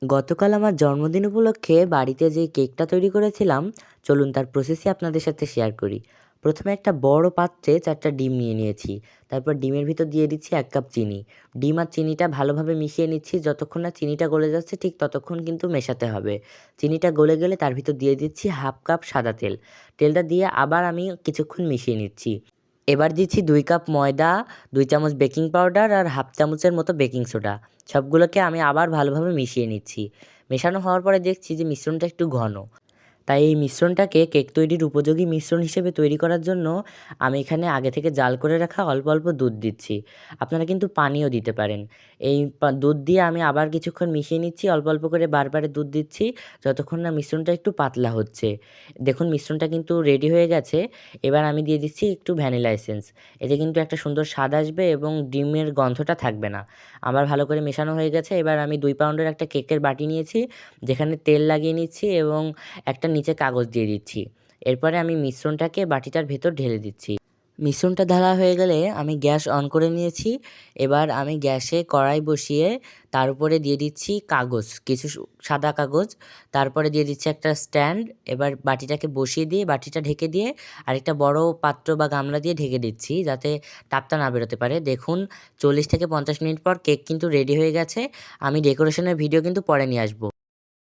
গতকাল আমার জন্মদিন উপলক্ষে বাড়িতে যে কেকটা তৈরি করেছিলাম, চলুন তার প্রসেসই আপনাদের সাথে শেয়ার করি। প্রথমে একটা বড় পাত্রে 4টা ডিম নিয়ে নিয়েছি। তারপর ডিমের ভিতর দিয়ে দিচ্ছি 1 কাপ চিনি। ডিম আর চিনিটা ভালোভাবে মিশিয়ে নিচ্ছি। যতক্ষণ না চিনিটা গলে যাচ্ছে ঠিক ততক্ষণ কিন্তু মেশাতে হবে। চিনিটা গলে গেলে তার ভিতর দিয়ে দিচ্ছি 1/2 কাপ সাদা তেল। তেলটা দিয়ে আবার আমি কিছুক্ষণ মিশিয়ে নিচ্ছি। এবার দিচ্ছি 2 কাপ ময়দা, 2 চামচ বেকিং পাউডার আর 1/2 চামচের মতো বেকিং সোডা। সবগুলোকে আমি আবার ভালোভাবে মিশিয়ে নিচ্ছি। মেশানো হওয়ার পরে দেখছি যে মিশ্রণটা একটু ঘন। তাই এই মিশ্রণটাকে কেক তৈরির উপযোগী মিশ্রণ হিসেবে তৈরি করার জন্য আমি এখানে আগে থেকে জাল করে রাখা অল্প অল্প দুধ দিচ্ছি। আপনারা কিন্তু পানিও দিতে পারেন। এই দুধ দিয়ে আমি আবার কিছুক্ষণ মিশিয়ে নিচ্ছি, অল্প অল্প করে বারবারে দুধ দিচ্ছি যতক্ষণ না মিশ্রণটা একটু পাতলা হচ্ছে। দেখুন মিশ্রণটা কিন্তু রেডি হয়ে গেছে। এবার আমি দিয়ে দিচ্ছি একটু ভ্যানিলা এসেন্স। এতে কিন্তু একটা সুন্দর স্বাদ আসবে এবং ডিমের গন্ধটা থাকবে না। আমার ভালো করে মেশানো হয়ে গেছে। এবার আমি 2 পাউন্ডের একটা কেকের বাটি নিয়েছি, যেখানে তেল লাগিয়ে নিচ্ছি এবং একটা নিচে কাগজ দিয়ে দিচ্ছি। এরপরে আমি মিশ্রণটাকে বাটিটার ভেতর ঢেলে দিচ্ছি। মিশ্রণটা ঢালা হয়ে গেলে আমি গ্যাস অন করে নিয়েছি। এবার আমি গ্যাসে কড়াই বসিয়ে তার উপরে দিয়ে দিচ্ছি কাগজ, কিছু সাদা কাগজ। তারপরে দিয়ে দিচ্ছি একটা স্ট্যান্ড। এবার বাটিটাকে বসিয়ে দিয়ে বাটিটা ঢেকে দিয়ে আরেকটা বড় পাত্র বা গামলা দিয়ে ঢেকে দিচ্ছি যাতে তাপটা না বেরোতে পারে। দেখুন 40 থেকে 50 মিনিট পর কেক কিন্তু রেডি হয়ে গেছে। আমি ডেকোরেশনের ভিডিও কিন্তু পরে নিয়ে আসবো।